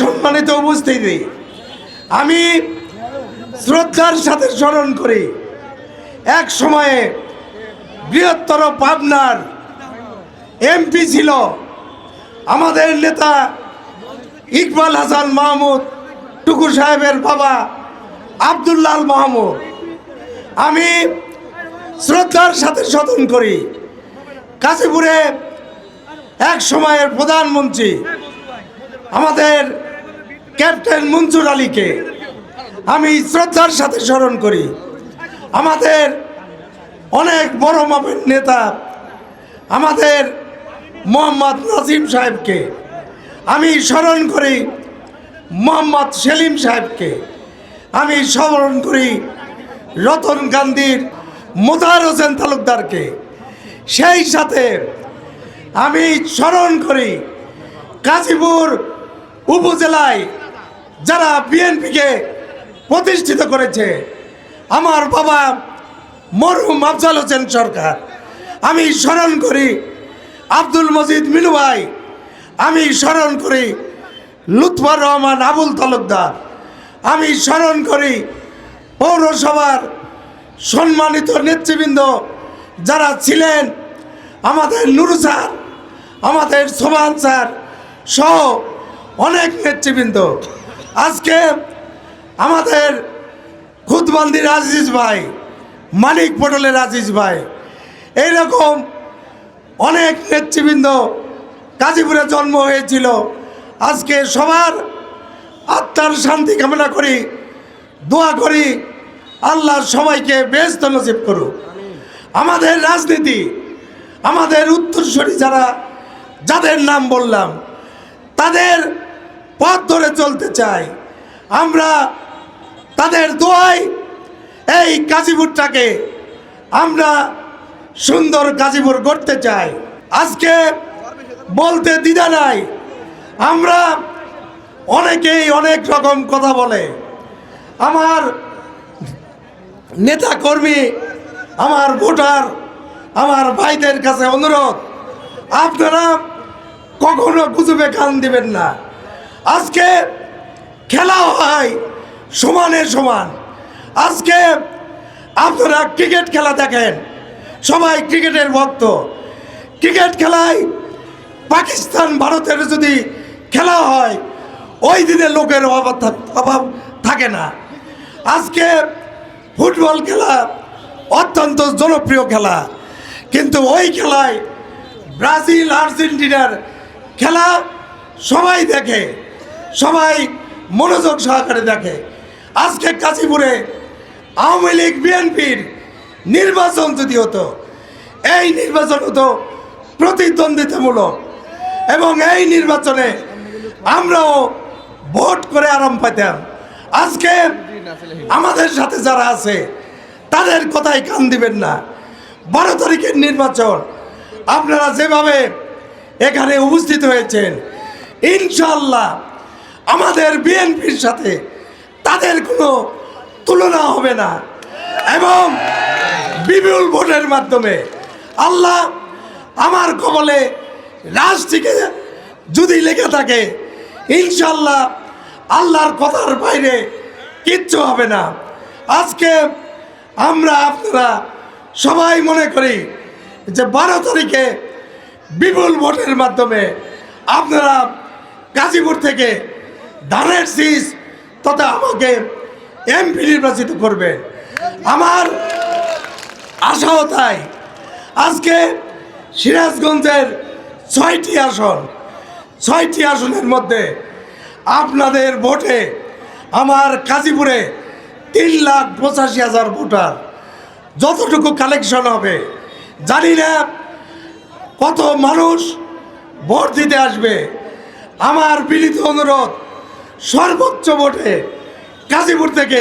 সম্মানিত উপস্থিতি, আমি শ্রদ্ধার সাথে স্মরণ করি এক সময়ে বৃহত্তর পাবনার এমপি ছিল আমাদের নেতা ইকবাল হাসান মাহমুদ টুকু সাহেবের বাবা আব্দুল্লাহ মাহমুদ। আমি শ্রদ্ধার সাথে স্মরণ করি কাশীপুরে এক সময়ের প্রধানমন্ত্রী আমাদের ক্যাপ্টেন মনসুর আলীকে আমি শ্রদ্ধার সাথে স্মরণ করি। আমাদের অনেক বড় মাপের নেতা আমাদের মোহাম্মদ নাসিম সাহেবকে আমি স্মরণ করি, মোহাম্মদ সেলিম সাহেবকে আমি স্মরণ করি, রতন গান্ধীর মোতাহার হোসেন তালুকদারকে। সেই সাথে আমি স্মরণ করি গাজীপুর উপজেলায় যারা বিএনপিকে প্রতিষ্ঠিত করেছে আমার বাবা মরহুম আফজাল হোসেন সরকার। আমি স্মরণ করি আব্দুল মজিদ মিনু ভাই, আমি স্মরণ করি লুৎফর রহমান আবুল তালুকদার, আমি স্মরণ করি পৌরসভার সম্মানিত নেতৃবৃন্দ যারা ছিলেন, আমাদের নুরু স্যার, আমাদের সোমান স্যার সহ অনেক নেতৃবৃন্দ। আজকে আমাদের খুদবান্দির আজিজ ভাই, মানিক পটলের আজিজ ভাই, এইরকম অনেক নেতৃবৃন্দ গাজীপুরে জন্ম হয়েছিল। আজকে সবার আত্মার শান্তি কামনা করি, দোয়া করি আল্লাহ সবাইকে বেহেশত নসিব করুক। আমাদের রাজনীতি, আমাদের উত্তরসূরি যাদের নাম বললাম তাদের পথ ধরে চলতে চাই। আমরা তাদের দোয়ায় এই গাজীপুরটাকে আমরা সুন্দর গাজীপুর করতে চাই। আজকে বলতে দ্বিধা নাই, আমরা অনেকেই অনেক রকম কথা বলে। আমার নেতা কর্মী, আমার ভোটার, আমার ভাইদের কাছে অনুরোধ, আপনারা কখনো গুজবে কান দিবেন না। আজকে খেলা হয় সমানে সমান। আজকে আপনারা ক্রিকেট খেলা দেখেন, সবাই ক্রিকেটের ভক্ত। ক্রিকেট খেলায় পাকিস্তান ভারতের যদি খেলা হয় ওই দিনে লোকের অভাব থাকে না। আজকে ফুটবল খেলা অত্যন্ত জনপ্রিয় খেলা, কিন্তু ওই খেলায় ব্রাজিল আর্জেন্টিনার খেলা সবাই দেখে, সবাই মনোযোগ সহকারে দেখে। আজকে গাজীপুরে আওয়ামী লীগ বিএনপির নির্বাচন যদি হতো, এই নির্বাচন হতো প্রতিদ্বন্দ্বিতামূলক, এবং এই নির্বাচনে আমরাও ভোট করে আরাম পাইতাম। আজকে আমাদের সাথে যারা আছে তাদের কথাই কান দিবেন না। 12 তারিখের নির্বাচন আপনারা যেভাবে এখানে উপস্থিত হয়েছেন, ইনশাআল্লাহ আমাদের বিএনপির সাথে তাদের কোনো তুলনা হবে না, এবং বিপুল ভোটের মাধ্যমে আল্লাহ আমার কবলে রাজটিকে যদি লেগে থাকে, ইনশাআল্লাহ আল্লাহর কথার বাইরে কিচ্ছু হবে না। আজকে আমরা আপনারা সবাই মনে করি যে 12 তারিখে বিপুল ভোটের মাধ্যমে আপনারা গাজীপুর থেকে ধানের শীষ তথা আমাকে এমপি নির্বাচিত করবেন। আমার আশাও তাই। আজকে সিরাজগঞ্জের 6টি আসন, 6টি আসনের মধ্যে আপনাদের ভোটে আমার গাজীপুরে 3,85,000 ভোটার, যতটুকু কালেকশন হবে জানি না কত মানুষ ভোট দিতে আসবে। আমার বিনীত অনুরোধ, সর্বোচ্চ ভোটে গাজীপুর থেকে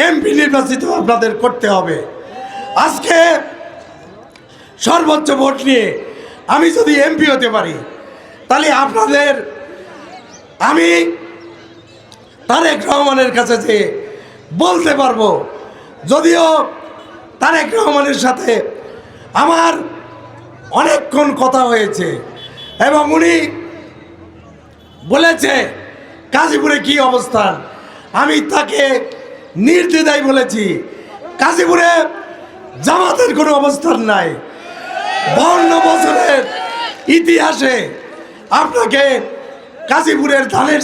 এমপি নির্বাচিত আপনাদের করতে হবে। আজকে সর্বোচ্চ ভোট নিয়ে আমি যদি এমপি হতে পারি, তাহলে আপনাদের আমি তারেক রহমানের কাছে যে বলতে পারবো, যদিও তারেক রহমানের সাথে আমার অনেকক্ষণ কথা হয়েছে এবং উনি বলেছে গাজীপুরে কি অবস্থান, আমি তাকে নির্দ্বিধায় বলেছি গাজীপুরে জামাতের কোনো অবস্থান নাই। 52 বছরের ইতিহাসে আপনাকে গাজীপুরের ধানের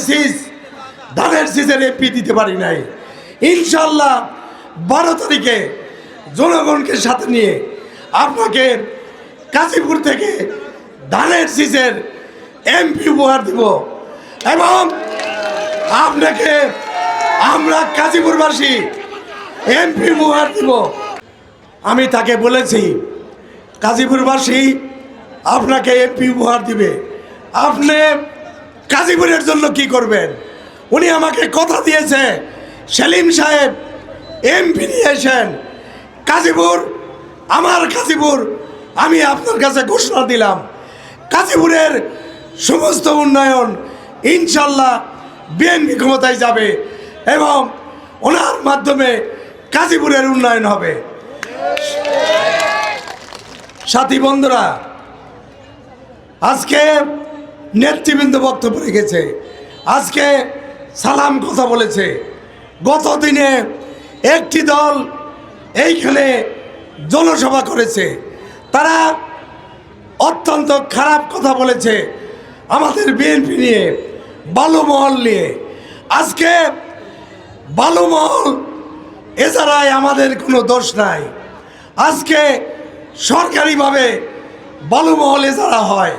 শীষের এমপি দিতে পারি নাই। ইনশাল্লাহ 12 তারিখে জনগণকে সাথে নিয়ে আপনাকে গাজীপুর থেকে ধানের শীষের এমপি উপহার দিব এবং আপনাকে আমরা গাজীপুরবাসী এমপি উপহার দিব। আমি তাকে বলেছি গাজীপুরবাসী আপনাকে এমপি উপহার দিবে, আপনি গাজীপুরের জন্য কি করবেন। উনি আমাকে কথা দিয়েছে সেলিম সাহেব এমপি নিয়ে এসেন গাজীপুর, আমার গাজীপুর আমি আপনার কাছে ঘোষণা দিলাম গাজীপুরের সমস্ত উন্নয়ন ইনশাল্লাহ বিএনপি ক্ষমতায় যাবে এবং ওনার মাধ্যমে গাজীপুরের উন্নয়ন হবে। সাথী বন্ধুরা, আজকে নেতৃবৃন্দ বক্তব্য রেখেছে, আজকে সালাম কথা বলেছে। গত দিনে একটি দল এইখানে জনসভা করেছে, তারা অত্যন্ত খারাপ কথা বলেছে আমাদের বিএনপি নিয়ে, বালুমহল নিয়ে। আজকে বালুমহল এছাড়াই আমাদের কোনো দোষ নাই। আজকে সরকারিভাবে বালুমহল এছাড়া হয়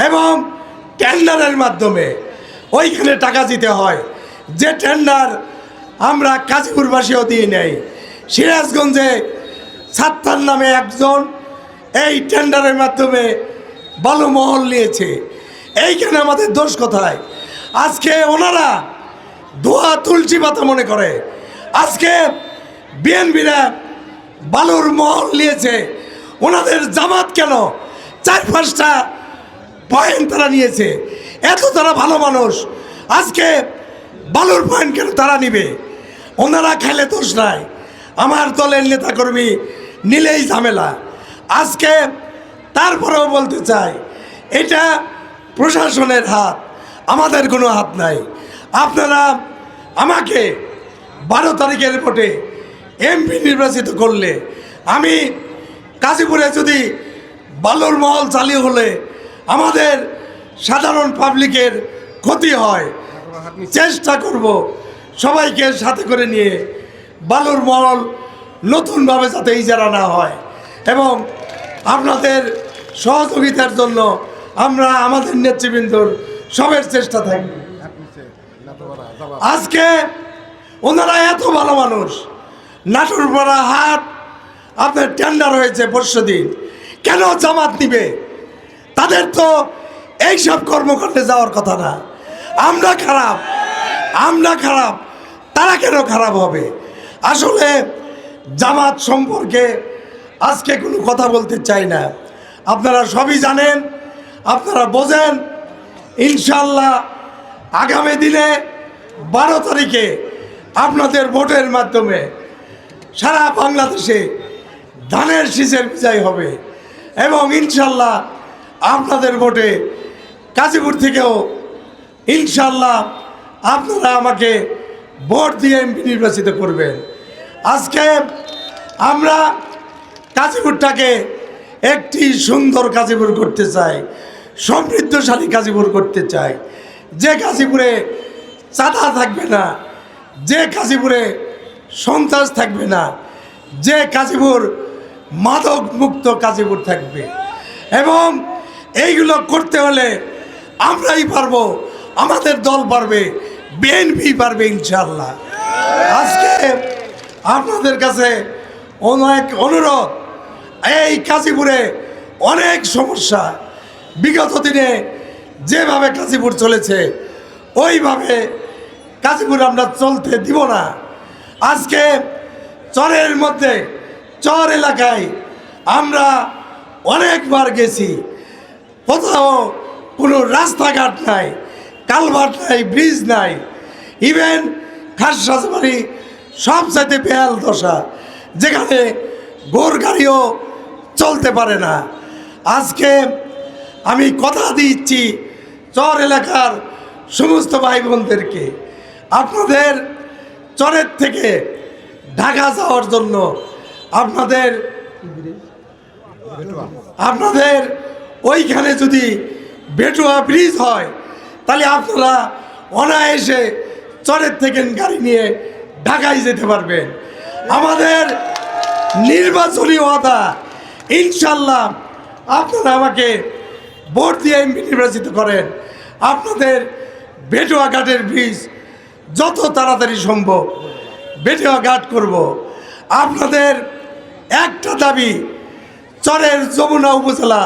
এবং টেন্ডারের মাধ্যমে ওইখানে টাকা দিতে হয়, যে টেন্ডার আমরা গাজীপুরবাসীও দিয়ে নেই। সিরাজগঞ্জে সাত্তার নামে একজন এই টেন্ডারের মাধ্যমে বালুমহল নিয়েছে। এইখানে আমাদের দোষ কোথায়? আজকে ওনারা ধোয়া তুলসী পাতা মনে করে। আজকে বিএনপিরা বালুর মহল নিয়েছে, ওনাদের জামাত কেন 4-5টা পয়েন্ট তারা নিয়েছে। এত তারা ভালো মানুষ, আজকে বালুর পয়েন্ট কেন তারা নিবে? ওনারা খেলে দোষ নাই, আমার দলের নেতাকর্মী নিলেই ঝামেলা। আজকে তারপরেও বলতে চাই, এটা প্রশাসনের হাত, আমাদের কোনো হাত নাই। আপনারা আমাকে 12 তারিখের ভোটে এমপি নির্বাচিত করলে আমি গাজীপুরে যদি বালুর মহল চালু হলে আমাদের সাধারণ পাবলিকের ক্ষতি হয়, চেষ্টা করব সবাইকে সাথে করে নিয়ে বালুর মহল নতুনভাবে যাতে ইজারা না হয় এবং আপনাদের সহযোগিতার জন্য আমরা আমাদের নেতৃবৃন্দর সবের চেষ্টা থাকবে। আজকে ওনারা এত ভালো মানুষ, নাটোরপাড়া হাট আপনার টেন্ডার হয়েছে পরশুদিন, কেন জামাত নিবে? তাদের তো এইসব কর্মকাণ্ডে যাওয়ার কথা না। আমরা খারাপ, তারা কেন খারাপ হবে? আসলে জামাত সম্পর্কে আজকে কোনো কথা বলতে চাই না। আপনারা সবই জানেন, আপনারা বোঝেন। ইনশাল্লাহ আগামী দিনে 12 তারিখে আপনাদের ভোটের মাধ্যমে সারা বাংলাদেশে ধানের শীষের বিজয় হবে এবং ইনশাল্লাহ আপনাদের ভোটে গাজীপুর থেকেও ইনশাল্লাহ আপনারা আমাকে ভোট দিয়ে এমপি নির্বাচিত করবেন। আজকে আমরা গাজীপুরটাকে একটি সুন্দর গাজীপুর করতে চাই, সমৃদ্ধশালী গাজীপুর করতে চাই, যে গাজীপুরে চাঁদা থাকবে না, যে গাজীপুরে সন্ত্রাস থাকবে না, যে গাজীপুর মাদক মুক্ত গাজীপুর থাকবে। এবং এইগুলো করতে হলে আমরাই পারবো, আমাদের দল পারবে, বিএনপি পারবে ইনশাল্লাহ। আজকে আপনাদের কাছে অনেক অনুরোধ, এই গাজীপুরে অনেক সমস্যা, বিগত দিনে যেভাবে গাজীপুর চলেছে ওইভাবে গাজীপুর আমরা চলতে দিব না। আজকে চরের মধ্যে, চর এলাকায় আমরা অনেকবার গেছি, কোথাও কোনো রাস্তাঘাট নাই, কালভার্ট নাই, ব্রিজ নাই, ইভেন খাসবাড়ি সব চাইতে বেহাল দশা, যেখানে গোর গাড়িও চলতে পারে না। আজকে আমি কথা দিচ্ছি, চর এলাকার সমস্ত ভাই বোনদেরকে আপনাদের চরের থেকে ঢাকা যাওয়ার জন্য আপনাদের ওইখানে যদি বেটুয়া ব্রিজ হয় তাহলে আপনারা অনায়াসে চরের থেকে গাড়ি নিয়ে ঢাকায় যেতে পারবেন। আমাদের নির্বাচনী ওয়াদা, ইনশাল্লাহ আপনারা আমাকে ভোট দিয়ে এমপি নির্বাচিত করেন, আপনাদের বেটুয়া ঘাটের ব্রিজ যত তাড়াতাড়ি সম্ভব বেটুয়া ঘাট করব। আপনাদের একটা দাবি, চরের যমুনা উপজেলা,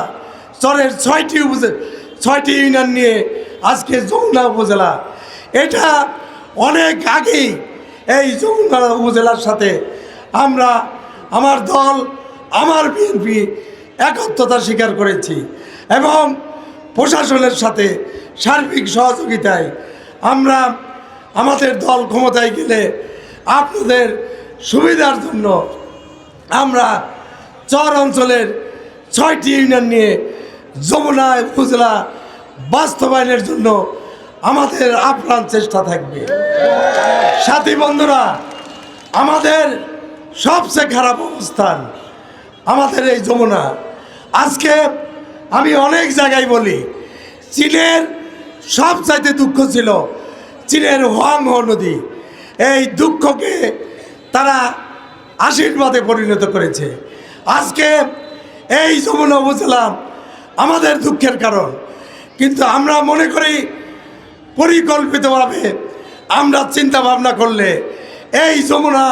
চরের 6টি ইউনিয়ন নিয়ে আজকে যমুনা উপজেলা, এটা অনেক আগেই এই যমুনা উপজেলার সাথে আমার দল, আমার বিএনপি একত্রতা স্বীকার করেছি এবং প্রশাসনের সাথে সার্বিক সহযোগিতায় আমাদের দল ক্ষমতায় গেলে আপনাদের সুবিধার জন্য আমরা চর অঞ্চলের 6টি ইউনিয়ন নিয়ে যমুনা উপজেলা বাস্তবায়নের জন্য আমাদের আপ্রাণ চেষ্টা থাকবে। সাথী বন্ধুরা, আমাদের সবচেয়ে খারাপ অবস্থান আমাদের এই যমুনা। আজকে আমি অনেক জায়গায় বলি, চীনের সবচাইতে দুঃখ ছিল চীনের হোয়াংহো নদী। এই দুঃখকে তারা আশীর্বাদে পরিণত করেছে। আজকে এই যমুনা উপজেলা আমাদের দুঃখের কারণ, কিন্তু আমরা মনে করি পরিকল্পিতভাবে আমরা চিন্তা ভাবনা করলে এই যমুনা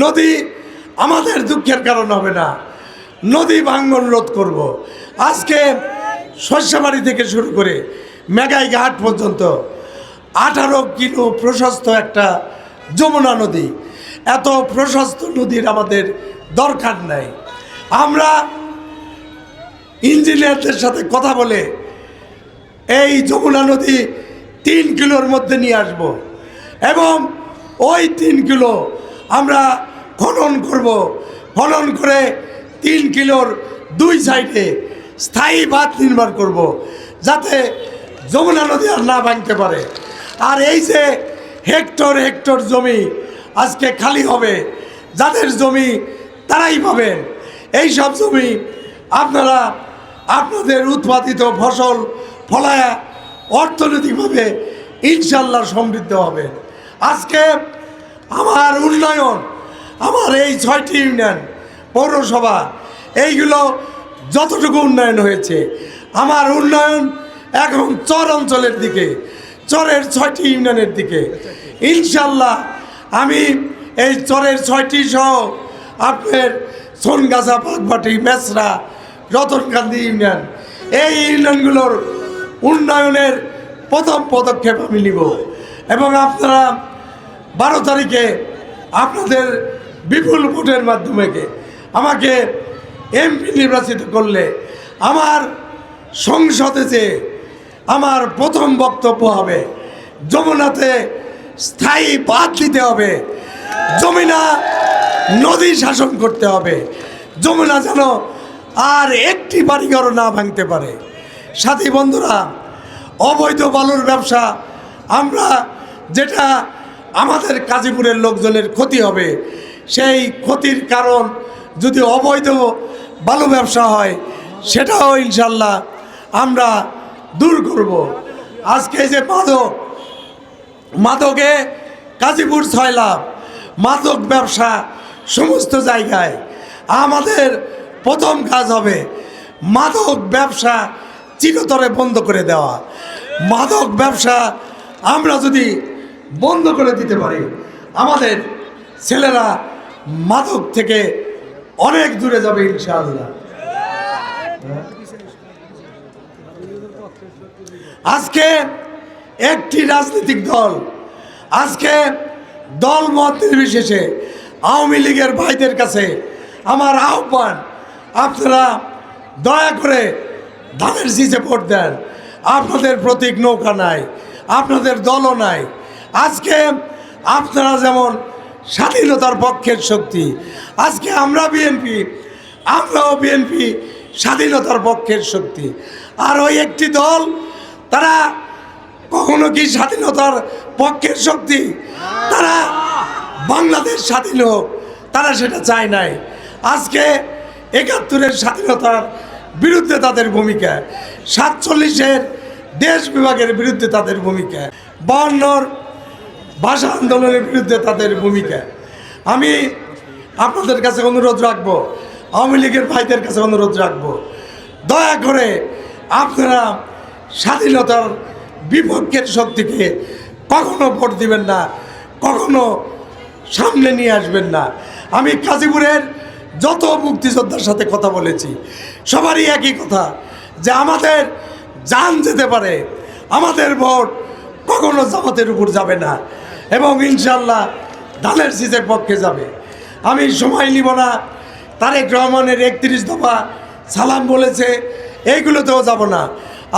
নদী আমাদের দুঃখের কারণ হবে না। নদী ভাঙ্গন রোধ করব। আজকে শস্যবাড়ি থেকে শুরু করে মেঘাই ঘাট পর্যন্ত 18 কিলো প্রশস্ত একটা যমুনা নদী। এত প্রশস্ত নদীর আমাদের দরকার নাই। আমরা ইঞ্জিনিয়ারদের সাথে কথা বলে এই যমুনা নদী 3 কিলোর মধ্যে নিয়ে আসব এবং ওই 3 কিলো আমরা খনন করব। খনন করে 3 কিলোর 2 সাইডে স্থায়ী বাঁধ নির্মাণ করব, যাতে যমুনা নদী আর না ভাঙতে পারে। আর এই যে হেক্টর হেক্টর জমি আজকে খালি হবে, যাদের জমি তারাই পাবেন। এই সব জমি আপনারা আপনাদের উৎপাদিত ফসল ফলায়া অর্থনৈতিকভাবে ইনশাল্লাহ সমৃদ্ধ হবেন। আজকে আমার উন্নয়ন, আমার এই 6টি ইউনিয়ন পৌরসভা, এইগুলো যতটুকু উন্নয়ন হয়েছে, আমার উন্নয়ন এখন চর অঞ্চলের দিকে, চরের 6টি ইউনিয়নের দিকে। ইনশাল্লাহ আমি এই চরের 6টি সহ আপনার সোনগাছা, বাগবাটি, মেসরা, রতনকান্দি ইউনিয়ন, এই ইউনিয়নগুলোর উন্নয়নের প্রথম পদক্ষেপ আমি নিব এবং আপনারা 12 তারিখে আপনাদের বিপুল ভোটের মাধ্যমে আমাকে এমপি নির্বাচিত করলে আমার সংসদে যে আমার প্রথম বক্তব্য হবে, যমুনাতে স্থায়ী বাঁধ দিতে হবে, যমুনা নদী শাসন করতে হবে, যমুনা যেন আর একটি বাড়িঘর না ভাঙতে পারে। সাথী বন্ধুরা, অবৈধ বালুর ব্যবসা, আমরা যেটা আমাদের গাজীপুরের লোকজনের ক্ষতি হবে, সেই ক্ষতির কারণ যদি অবৈধ বালু ব্যবসা হয়, সেটাও ইনশাল্লাহ আমরা দূর করব। আজকে যে মাদকে গাজীপুর 6 লাভ, মাদক ব্যবসা সমস্ত জায়গায়, আমাদের প্রথম কাজ হবে মাদক ব্যবসা চিরতরে বন্ধ করে দেওয়া। মাদক ব্যবসা আমরা যদি বন্ধ করে দিতে পারি, আমাদের ছেলেরা মাদক থেকে অনেক দূরে যাবে ইনশাআল্লাহ। আজকে একটি রাজনৈতিক দল, আজকে দল মত নির্বিশেষে আওয়ামী লীগের ভাইদের কাছে আমার আহ্বান, আপনারা দয়া করে ধানের শীষে ভোট দেন। আপনাদের প্রতীক নৌকা নাই, আপনাদের দলও নাই। আজকে আপনারা যেমন স্বাধীনতার পক্ষের শক্তি, আজকে আমরাও বিএনপি স্বাধীনতার পক্ষের শক্তি। আর ওই একটি দল, তারা কখনো কি স্বাধীনতার পক্ষের শক্তি? তারা বাংলাদেশ স্বাধীন হোক, তারা সেটা চায় নাই। আজকে ৭১-এর স্বাধীনতার বিরুদ্ধে তাদের ভূমিকা, ৪৭-এর দেশ বিভাগের বিরুদ্ধে তাদের ভূমিকা, ৫২-র ভাষা আন্দোলনের বিরুদ্ধে তাদের ভূমিকা। আমি আপনাদের কাছে অনুরোধ রাখবো, আওয়ামী লীগের ভাইদের কাছে অনুরোধ রাখবো, দয়া করে আপনারা স্বাধীনতার বিপক্ষের শক্তিকে কখনো ভোট দিবেন না, কখনো সামনে নিয়ে আসবেন না। আমি গাজীপুরের যত মুক্তিযোদ্ধার সাথে কথা বলেছি, সবারই একই কথা, যে আমাদের জান যেতে পারে, আমাদের ভোট কখনো জামাতের উপর যাবে না এবং ইনশাল্লাহ ধানের শীষের পক্ষে যাবে। আমি সময় নিব না, তারেক রহমানের ৩১ দফা সালাম বলেছে, এইগুলোতেও যাব না।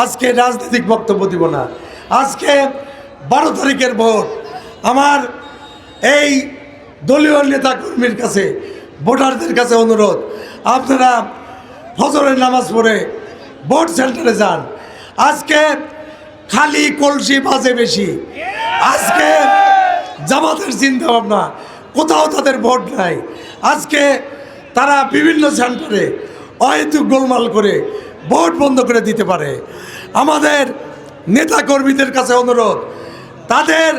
আজকে রাজনৈতিক বক্তব্য দিব না। আজকে ১২ তারিখের ভোট। আমার এই দলীয় নেতাকর্মীর কাছে, ভোটারদের কাছে অনুরোধ, আপনারা ফজরের নামাজ পড়ে ভোট সেন্টারে যান। আজকে খালি কলসি বাজে বেশি। আজকে জামাতের চিন্তা ভাবনা, কোথাও তাদের ভোট নাই। আজকে তারা বিভিন্ন সেন্টারে অহেতুক গোলমাল করে ভোট বন্ধ করে দিতে পারে। আমাদের নেতাকর্মীদের কাছে অনুরোধ, তাদের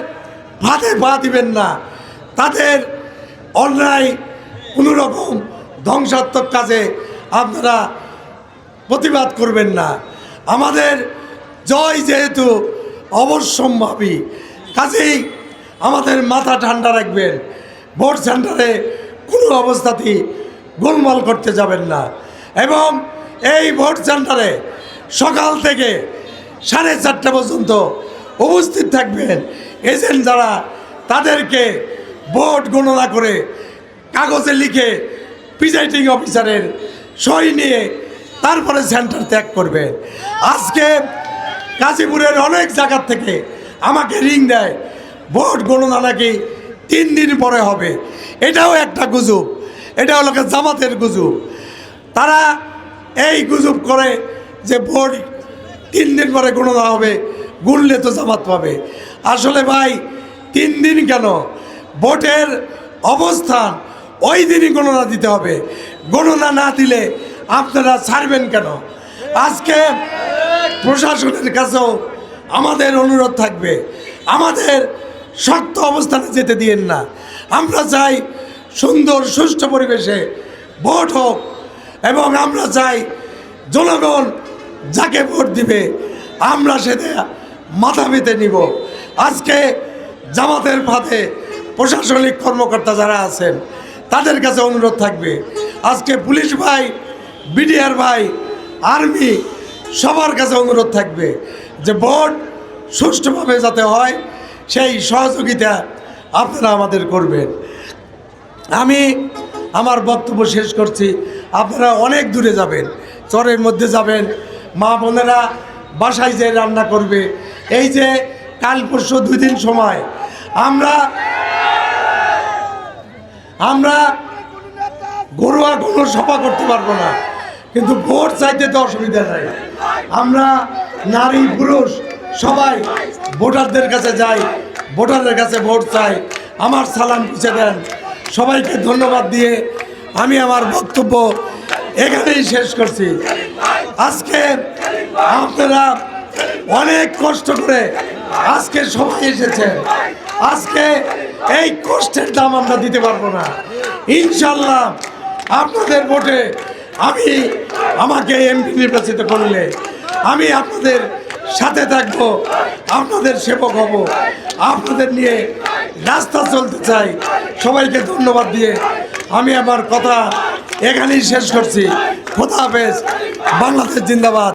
ফাঁদে পা দিবেন না, তাদের অন্যায় কোনোরকম ধ্বংসাত্মক কাজে আপনারা প্রতিবাদ করবেন না। আমাদের জয় যেহেতু অবশ্যম্ভাবী, কাজেই আমাদের মাথা ঠান্ডা রাখবেন। ভোট সেন্টারে কোনো অবস্থাতেই গোলমাল করতে যাবেন না এবং এই ভোট সেন্টারে সকাল থেকে 4:30 পর্যন্ত উপস্থিত থাকবেন। এজেন্ট যারা, তাদেরকে ভোট গণনা করে কাগজে লিখে প্রিজাইডিং অফিসারের সই নিয়ে তারপরে সেন্টার ত্যাগ করবেন। আজকে গাজীপুরের অনেক জায়গার থেকে আমাকে রিং দেয়, ভোট গণনা নাকি 3 দিন পরে হবে। এটাও একটা গুজব, এটা হলো জামাতের গুজব। তারা এই গুজব করে যে ভোট 3 দিন পরে গণনা হবে, গুনলে তো জামাত পাবে। আসলে ভাই 3 দিন কেন, ভোটের অবস্থান ওই দিনই গণনা দিতে হবে। গণনা না দিলে আপনারা ছাড়বেন কেন? আজকে প্রশাসনের কাছেও আমাদের অনুরোধ থাকবে, আমাদের শক্ত অবস্থানে যেতে দিয়েন না। আমরা চাই সুন্দর সুষ্ঠু পরিবেশে ভোট হোক এবং আমরা চাই জনগণ যাকে ভোট দিবে আমরা সেটা মাথা পেতে নিব। আজকে জামাতের ফাঁদে প্রশাসনিক কর্মকর্তা যারা আছেন, তাদের কাছে অনুরোধ থাকবে, আজকে পুলিশ ভাই, বিডিআর ভাই, আর্মি, সবার কাছে অনুরোধ থাকবে যে ভোট সুষ্ঠুভাবে যাতে হয়, সেই সহযোগিতা আপনারা আমাদের করবেন। আমি আমার বক্তব্য শেষ করছি। আপনারা অনেক দূরে যাবেন, চরের মধ্যে যাবেন, মা বোনেরা বাসায় যেয়ে রান্না করবে। এই যে কাল পরশু 2 দিন সময়, আমরা ঘরোয়া কোনো সভা করতে পারবো না, কিন্তু ভোট চাইতে তো অসুবিধা নাই। আমরা নারী পুরুষ সবাই ভোটারদের কাছে যাই, ভোটারদের কাছে ভোট চাই, আমার সালাম পৌঁছে দেন। সবাইকে ধন্যবাদ দিয়ে আমি আমার বক্তব্য এখানেই শেষ করছি। আজকে আপনারা অনেক কষ্ট করে আজকে সবাই এসেছেন। আজকে এই কষ্টের দাম আমরা দিতে পারবো না। ইনশাল্লাহ আপনাদের ভোটে আমাকে এমপি নির্বাচিত করলে আমি আপনাদের সাথে থাকবো, আপনাদের সেবক হব, আপনাদের নিয়ে রাস্তা চলতে চাই। সবাইকে ধন্যবাদ দিয়ে আমি আমার কথা এখানেই শেষ করছি। খোদা হাফেজ। বাংলাদেশ জিন্দাবাদ।